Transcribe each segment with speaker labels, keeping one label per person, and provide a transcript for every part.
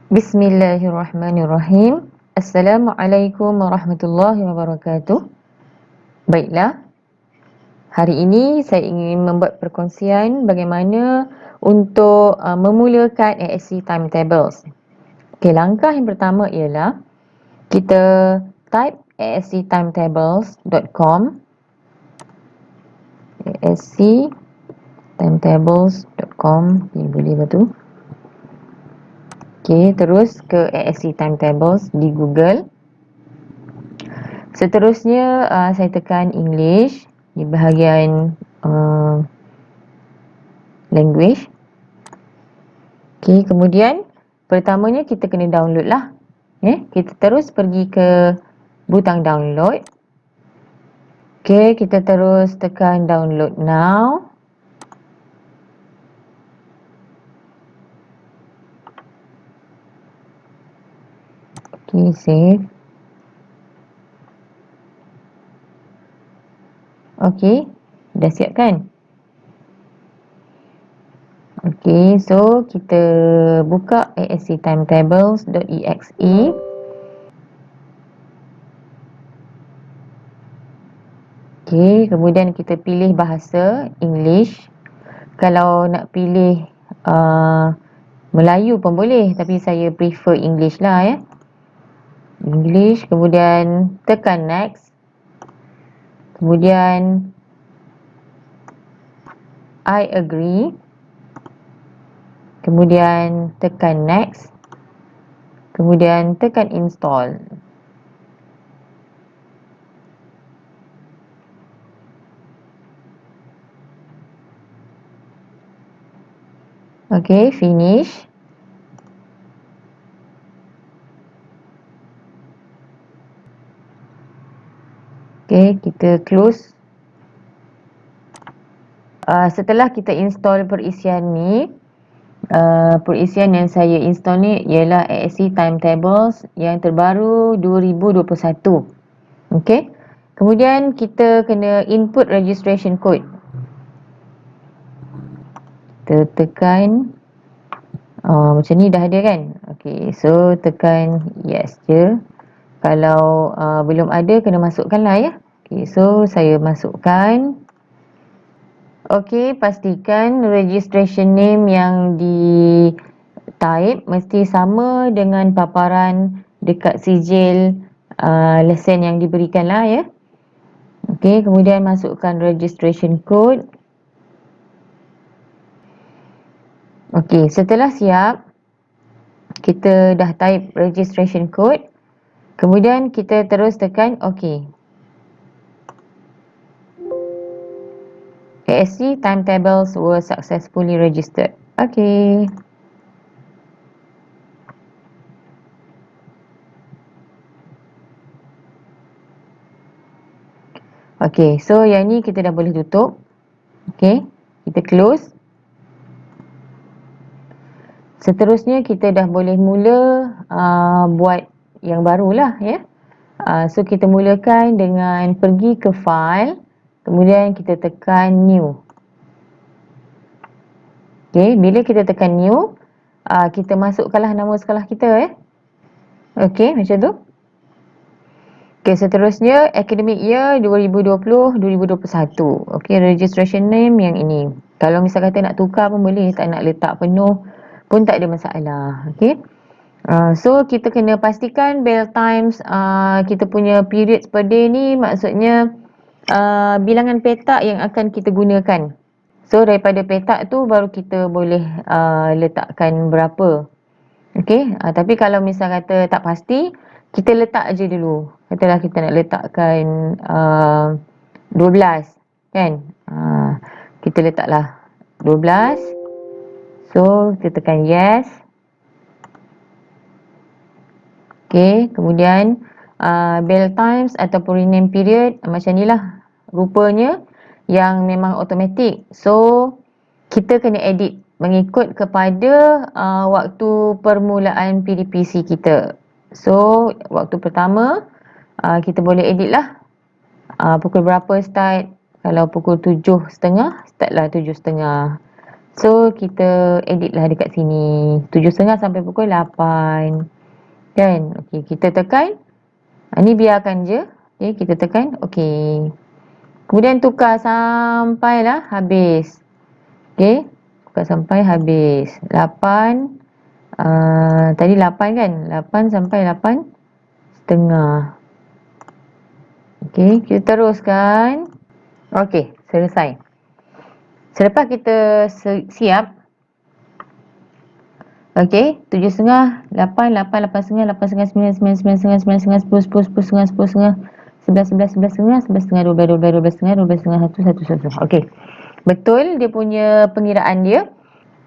Speaker 1: Bismillahirrahmanirrahim. Assalamualaikum warahmatullahi wabarakatuh. Baiklah, hari ini saya ingin membuat perkongsian bagaimana untuk memulakan ASC timetables. Okey, langkah yang pertama ialah kita type asctimetables.com, asctimetables.com, boleh betul. Okey, terus ke ASC timetables di Google. Seterusnya saya tekan English di bahagian language. Okey, kemudian pertamanya kita kena download lah. Kita terus pergi ke butang download. Okey, kita terus tekan download now. Okey, save. Okey, dah siap kan? Okey, so kita buka asctimetables.exe. Okey, kemudian kita pilih bahasa English. Kalau nak pilih Melayu pun boleh, tapi saya prefer English lah ya. English, kemudian tekan next. Kemudian I agree. Kemudian tekan next. Kemudian tekan install. Okey, finish. Okey, kita close. Setelah kita install perisian ni, perisian yang saya install ni ialah ASC timetables yang terbaru 2021. Okey. Kemudian kita kena input registration code. Kita tekan macam ni dah ada kan? Okey, so tekan yes je. Kalau belum ada kena masukkan lah ya. Okey, so saya masukkan. Okey, pastikan registration name yang di type mesti sama dengan paparan dekat sijil lesen yang diberikan lah ya. Okey, kemudian masukkan registration code. Okey, setelah siap, kita dah type registration code. Kemudian kita terus tekan OK. ASC timetables were successfully registered. OK. OK, so yang ni kita dah boleh tutup. OK, kita close. Seterusnya kita dah boleh mula buat yang barulah ya. So kita mulakan dengan pergi ke file, kemudian kita tekan new. Okay, bila kita tekan new, kita masukkanlah nama sekolah kita ya. Okay, macam tu. Okay, seterusnya academic year 2020-2021. Okay, registration name yang ini. Kalau misal kata nak tukar pun boleh, tak nak letak penuh pun tak ada masalah. Okay. So kita kena pastikan bell times kita punya periods per day ni maksudnya bilangan petak yang akan kita gunakan. So daripada petak tu baru kita boleh letakkan berapa. Okey, tapi kalau misal kata tak pasti, kita letak aja dulu. Katalah kita nak letakkan 12 kan. Kita letaklah 12. So kita tekan yes. Okey, kemudian bell times ataupun rename period macam ni lah rupanya yang memang automatik. So kita kena edit mengikut kepada waktu permulaan PDPC kita. So waktu pertama kita boleh edit lah pukul berapa start. Kalau pukul 7.30, start lah 7.30. So, kita edit lah dekat sini. 7.30 sampai pukul 8. Kan? Okey, kita tekan. Ni biarkan je. Okey, kita tekan. Okey. Kemudian tukar sampailah habis. Okey. Tukar sampai habis. 8. Tadi 8 kan? 8 sampai 8.30. Okey, kita teruskan. Okey, selesai. Selepas kita siap, okey, 7.30, 8, 8, 8.30, 8.30, 9, 9, 9, 9, 9, 9, 10, 10, 10, 10, 10, 10, 11, 11, 11.30, 11.30, 12, 12, 12.30, 12.30, 1, 1, 1. Okey. Betul dia punya pengiraan dia.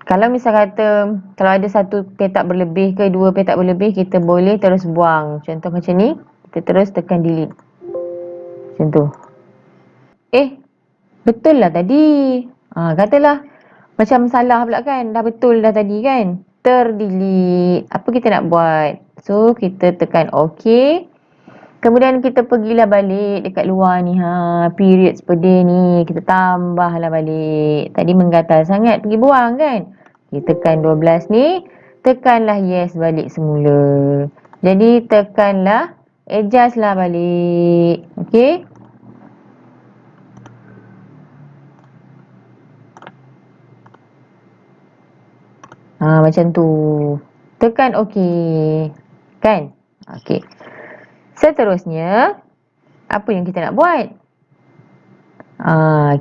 Speaker 1: Kalau misal kata, kalau ada satu petak berlebih ke dua petak berlebih, kita boleh terus buang. Contoh macam ni, kita terus tekan delete. Macam tu. Betul lah tadi. Katalah macam salah pula kan. Dah betul dah tadi kan. Terdelete. Apa kita nak buat? So, kita tekan OK. Kemudian kita pergilah balik dekat luar ni. Periods per day ni. Kita tambahlah balik. Tadi menggatal sangat pergi buang kan. Kita tekan 12 ni. Tekanlah yes balik semula. Jadi, tekanlah adjust lah balik. Okay. Macam tu. Tekan OK. Kan? OK. Seterusnya, apa yang kita nak buat?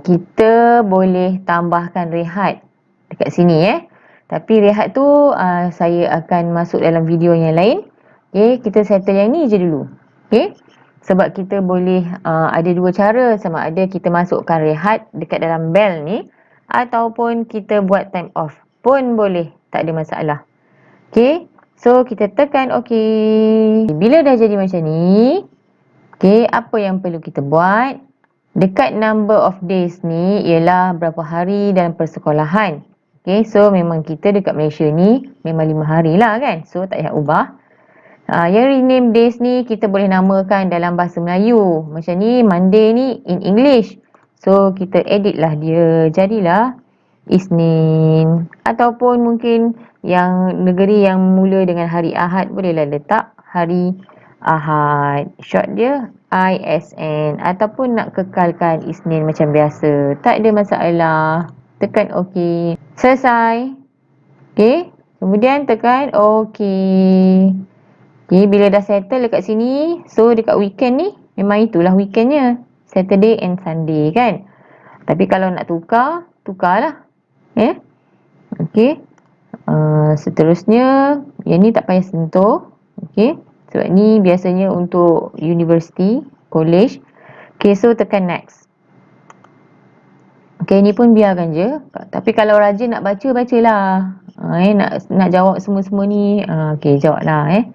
Speaker 1: Kita boleh tambahkan rehat dekat sini Tapi rehat tu saya akan masuk dalam video yang lain. Okay, kita settle yang ni je dulu. Okay. Sebab kita boleh ada dua cara. Sama ada kita masukkan rehat dekat dalam bell ni. Ataupun kita buat time off. Pun boleh. Tak ada masalah. Okay. So, kita tekan OK. Bila dah jadi macam ni. Okay. Apa yang perlu kita buat? Dekat number of days ni ialah berapa hari dalam persekolahan. Okay. So, memang kita dekat Malaysia ni memang 5 hari lah kan. So, tak payah ubah. Yang rename days ni kita boleh namakan dalam bahasa Melayu. Macam ni, Monday ni in English. So, kita edit lah dia. Jadilah Isnin. Ataupun mungkin yang negeri yang mula dengan hari Ahad bolehlah letak hari Ahad. Short dia ISN. Ataupun nak kekalkan Isnin macam biasa. Tak ada masalah. Tekan OK. Selesai. OK. Kemudian tekan OK. Okay, bila dah settle dekat sini. So dekat weekend ni memang itulah weekendnya. Saturday and Sunday kan. Tapi kalau nak tukar, tukarlah. Okey. Seterusnya, yang ni tak payah sentuh. Okey. Sebab ni biasanya untuk university, college. Okey, so tekan next. Okey, ni pun biarkan je. Tapi kalau rajin nak baca, bacalah. Nak jawab semua-semua ni. Okey, jawablah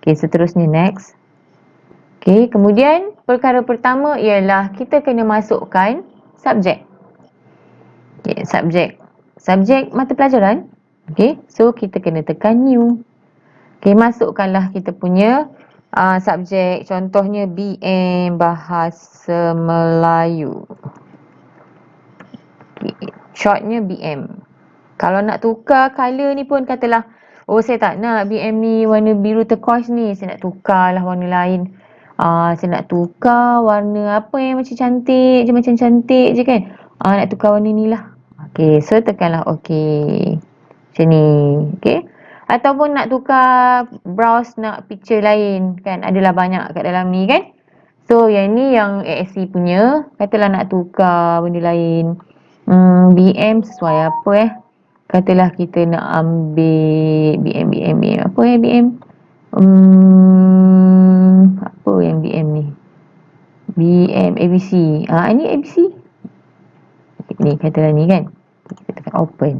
Speaker 1: Okey, seterusnya next. Okey, kemudian perkara pertama ialah kita kena masukkan subjek. Okey, subjek mata pelajaran. Okey, so kita kena tekan new. Okey, masukkanlah kita punya subjek. Contohnya BM Bahasa Melayu. Okay, shortnya BM. Kalau nak tukar color ni pun katalah, oh saya tak nak BM ni warna biru turquoise ni. Saya nak tukarlah warna lain. Saya nak tukar warna apa yang macam cantik je kan. Nak tukar warna ni lah. Okay, so tekanlah OK. Macam ni. Okay. Ataupun nak tukar browse nak picture lain kan. Adalah banyak kat dalam ni kan. So yang ni yang ASC punya. Katalah nak tukar benda lain. BM sesuai apa Katalah kita nak ambil BM. Apa BM? Apa yang BM ni? BM ABC. Ini ABC. Ni katalah ni kan. Kita tekan open.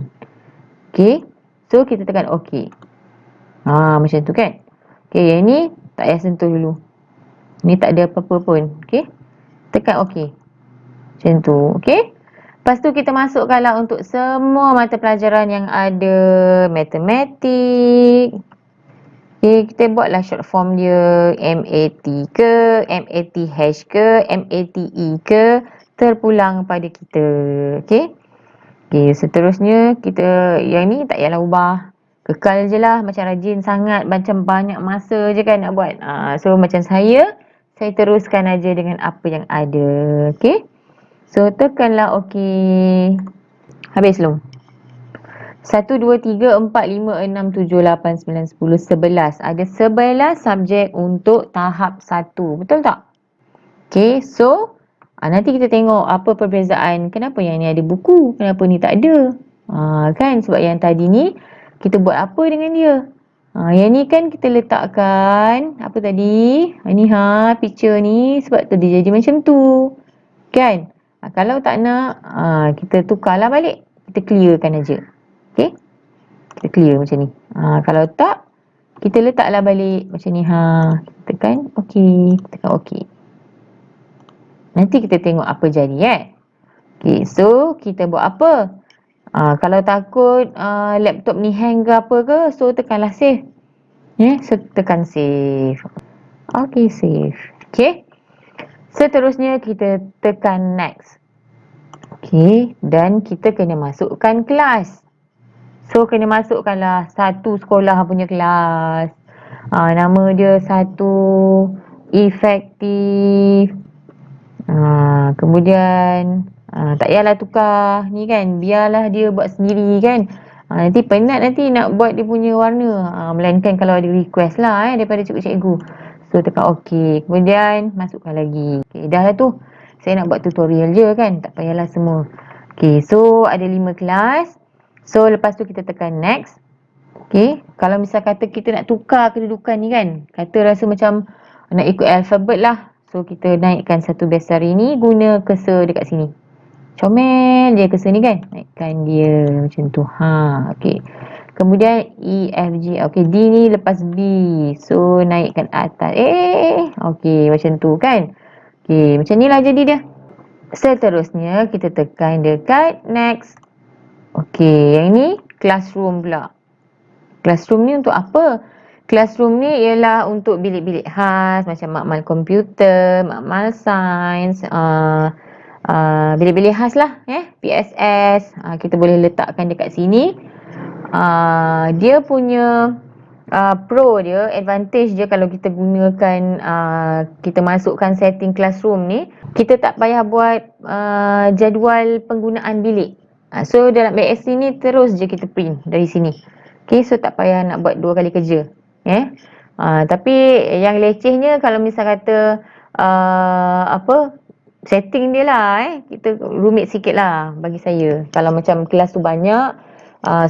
Speaker 1: Okay. So kita tekan OK. Macam tu kan. Okay, yang ni tak payah sentuh dulu. Ni tak ada apa-apa pun. Okay. Tekan OK. Macam tu. Okay. Lepas tu kita masukkanlah untuk semua mata pelajaran yang ada. Matematik. Okay, kita buatlah short form dia. MAT ke, MATH ke, MATE ke. Terpulang pada kita. Okay. Okay, seterusnya kita yang ni tak payahlah ubah. Kekal je lah, macam rajin sangat, macam banyak masa je kan nak buat. So macam saya teruskan aja dengan apa yang ada. Okay. So tekanlah okay. Habis belum? 1, 2, 3, 4, 5, 6, 7, 8, 9, 10, 11. Ada 11 subjek untuk tahap 1. Betul tak? Okay, so nanti kita tengok apa perbezaan. Kenapa yang ni ada buku, kenapa ni tak ada. Kan sebab yang tadi ni kita buat apa dengan dia. Yang ni kan kita letakkan apa tadi. Ni picture ni sebab tu dia jadi macam tu. Kan? Kalau tak nak, kita tukarlah balik. Kita clearkan aja. Okay? Kita clear macam ni. Kalau tak, kita letaklah balik macam ni. Kita tekan okay. Tekan okay. Nanti kita tengok apa jadi Okay, so kita buat apa? Kalau takut laptop ni hang ke apa ke, so tekanlah save. So tekan save. Okay, save. Okay. Seterusnya kita tekan next. Okay, dan kita kena masukkan kelas. So kena masukkanlah satu sekolah punya kelas. Nama dia satu efektif. Kemudian tak payahlah tukar ni kan, biarlah dia buat sendiri kan. Nanti penat nanti nak buat dia punya warna. Melainkan kalau ada request lah daripada cikgu-cikgu. So tekan ok. Kemudian masukkan lagi. Okay, dah lah tu. Saya nak buat tutorial je kan, tak payahlah semua. Okay, so ada 5 kelas. So lepas tu kita tekan next. Okay, kalau misal kata kita nak tukar kedudukan ni kan, kata rasa macam nak ikut alfabet lah. So kita naikkan satu besar ini, guna cursor dekat sini. Comel je cursor ni kan. Naikkan dia macam tu. Okay. Kemudian E, F, G. Okay, D ni lepas B. So naikkan atas. Okay, macam tu kan. Okay, macam ni lah jadi dia. Seterusnya kita tekan dekat next. Okay, yang ni classroom pula. Classroom ni untuk apa? Classroom ni ialah untuk bilik-bilik khas macam makmal komputer, makmal sains, bilik-bilik khas lah, PSS. Kita boleh letakkan dekat sini. Dia punya pro dia, advantage dia kalau kita gunakan, kita masukkan setting classroom ni, kita tak payah buat jadual penggunaan bilik. So dalam BSC ni terus je kita print dari sini. Okay, so tak payah nak buat dua kali kerja. Tapi yang lecehnya kalau misal kata setting dia lah, kita rumit sikit lah bagi saya. Kalau macam kelas tu banyak,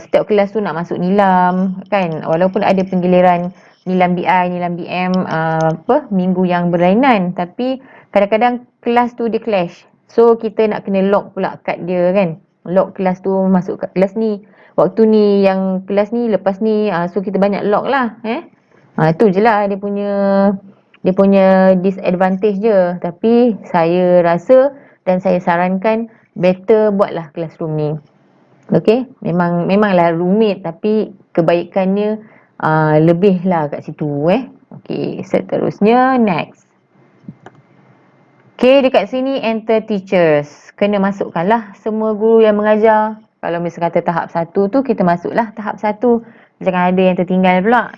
Speaker 1: setiap kelas tu nak masuk nilam kan, walaupun ada penggiliran nilam BI, nilam BM minggu yang berlainan, tapi kadang-kadang kelas tu dia clash. So kita nak kena lock pula kad dia kan, lock kelas tu masuk kat kelas ni, waktu ni yang kelas ni, lepas ni, so kita banyak lock lah. Itu je lah dia punya disadvantage je. Tapi saya rasa dan saya sarankan better buatlah classroom ni. Okay, memanglah rumit tapi kebaikannya lebih lah kat situ. Okay, seterusnya next. Okay, dekat sini enter teachers. Kena masukkanlah semua guru yang mengajar. Kalau misalnya kata tahap 1 tu, kita masuklah tahap 1. Jangan ada yang tertinggal pula.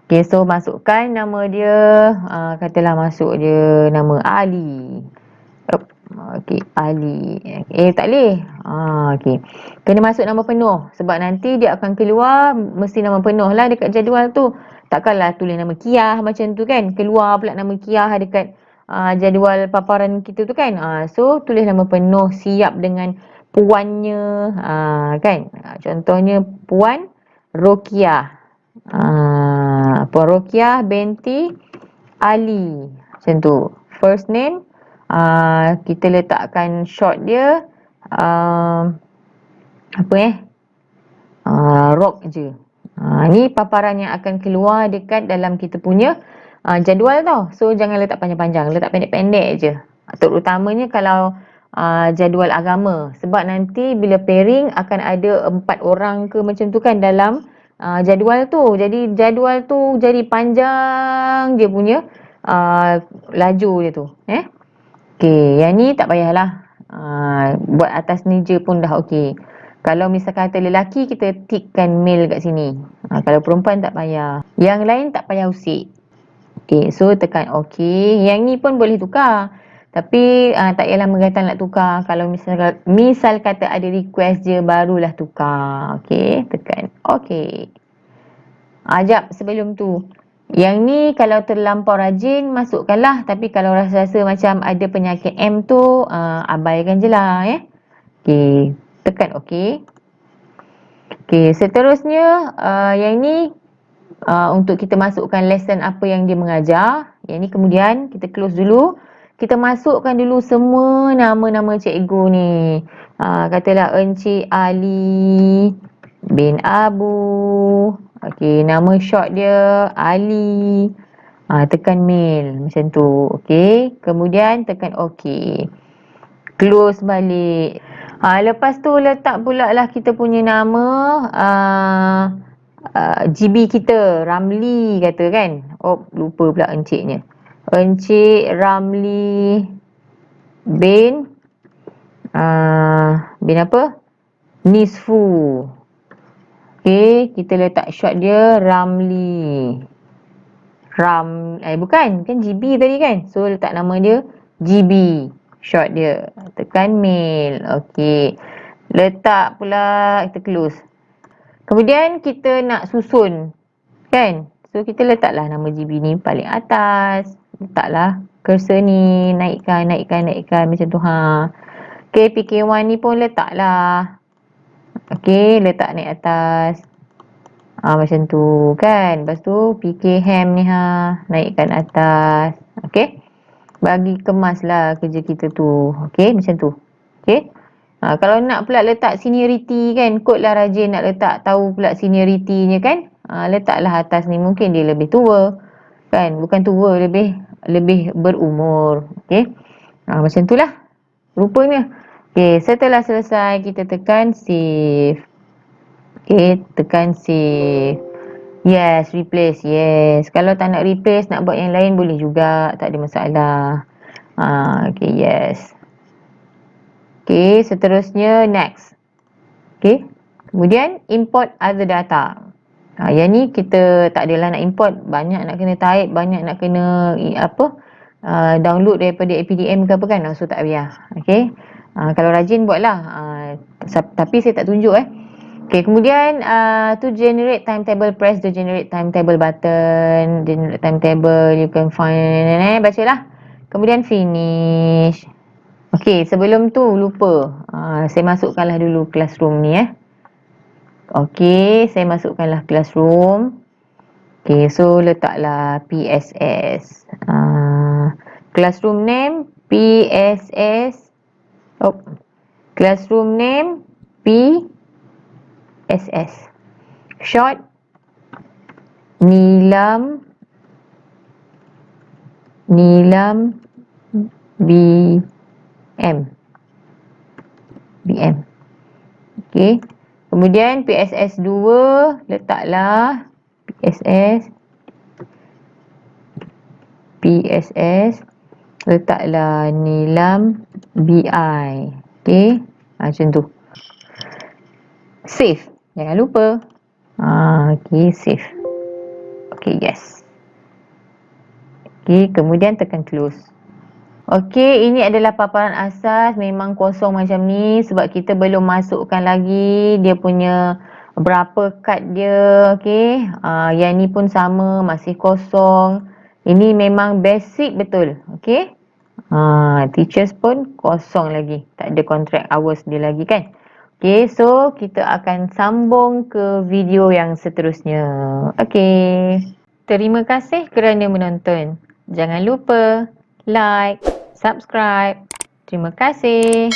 Speaker 1: Okay, so masukkan nama dia. Katalah masuk je nama Ali. Okay, Ali. Tak boleh. Okay. Kena masuk nama penuh. Sebab nanti dia akan keluar, mesti nama penuh lah dekat jadual tu. Takkanlah tulis nama Kiah macam tu kan. Keluar pula nama Kiah dekat jadual paparan kita tu kan. So, tulis nama penuh siap dengan puannya. Kan. Contohnya, Puan Rokiah. Puan Rokiah binti Ali. Macam tu. First name. Kita letakkan short dia rock je. Ni paparan yang akan keluar dekat dalam kita punya jadual tau. So jangan letak panjang-panjang, letak pendek-pendek je. Terutamanya kalau jadual agama, sebab nanti bila pairing akan ada 4 orang ke macam tu kan dalam jadual tu. Jadi jadual tu jadi panjang dia punya laju dia tu. Okay, yang ni tak payahlah. Buat atas ni je pun dah okey. Kalau misal kata lelaki, kita tikkan male kat sini. Kalau perempuan tak payah. Yang lain tak payah usik. Okay, so tekan OK. Yang ni pun boleh tukar. Tapi tak payahlah mengatakan nak tukar. Kalau misal kata ada request je, barulah tukar. Okay, tekan OK. Jap, sebelum tu. Yang ni kalau terlampau rajin, masukkanlah. Tapi kalau rasa-rasa macam ada penyakit M tu, abaikan je lah. Okay, tekan OK. Okay, seterusnya yang ni untuk kita masukkan lesson apa yang dia mengajar. Yang ni kemudian kita close dulu. Kita masukkan dulu semua nama-nama cikgu ni. Katalah Encik Ali bin Abu. Okey, nama short dia Ali. Tekan mail macam tu. Okey, kemudian tekan okey. Close balik. Lepas tu letak pula lah kita punya nama GB kita, Ramli kata kan. Lupa pula enciknya. Encik Ramli bin bin apa? Nisfu. Okay, kita letak short dia Ramli. Bukan, kan GB tadi kan. So letak nama dia GB, short dia. Tekan mail. Okay, letak pula, kita close. Kemudian kita nak susun kan. So kita letaklah nama GB ni paling atas. Letaklah cursor ni, naikkan macam tu Okay, PK1 ni pun letaklah. Okay, letak naik atas. Macam tu kan. Lepas tu PK ham ni naikkan atas. Okay, bagi kemaslah kerja kita tu. Okay, macam tu. Okay. Kalau nak pula letak seniority kan, kot lah rajin nak letak tahu pula seniority-nya kan. Letaklah atas ni, mungkin dia lebih tua kan, bukan tua, lebih berumur. Okey, macam tu lah rupanya. Okey, setelah selesai kita tekan save. Okey, tekan save. Yes, replace. Yes, kalau tak nak replace, nak buat yang lain boleh juga, tak ada masalah. Okey, yes. Okay, seterusnya next. Okay, kemudian import other data. Yang ni kita tak adalah nak import, banyak nak kena type, banyak nak kena download daripada APDM ke apa kan. So tak payah. Okay, kalau rajin buatlah. Tapi saya tak tunjuk Okay, kemudian to generate timetable, press the generate timetable button. Generate timetable, you can find, bacalah. Kemudian finish. Okey, sebelum tu lupa. Saya masukkanlah dulu classroom ni Okey, saya masukkanlah classroom. Okey, so letaklah PSS. Classroom name PSS. Classroom name PSS. Short Nilam BM. Okey. Kemudian PSS 2 letaklah PSS letaklah Nilam BI. Okey. Macam tu. Save. Jangan lupa. Okey, save. Okey, yes. Okey, kemudian tekan close. Okey, ini adalah paparan asas, memang kosong macam ni sebab kita belum masukkan lagi dia punya berapa kad dia. Okey, yang ni pun sama, masih kosong. Ini memang basic betul. Okey, teachers pun kosong lagi, tak ada contract hours dia lagi kan. Okey, so kita akan sambung ke video yang seterusnya. Okey, terima kasih kerana menonton. Jangan lupa like, subscribe. Terima kasih.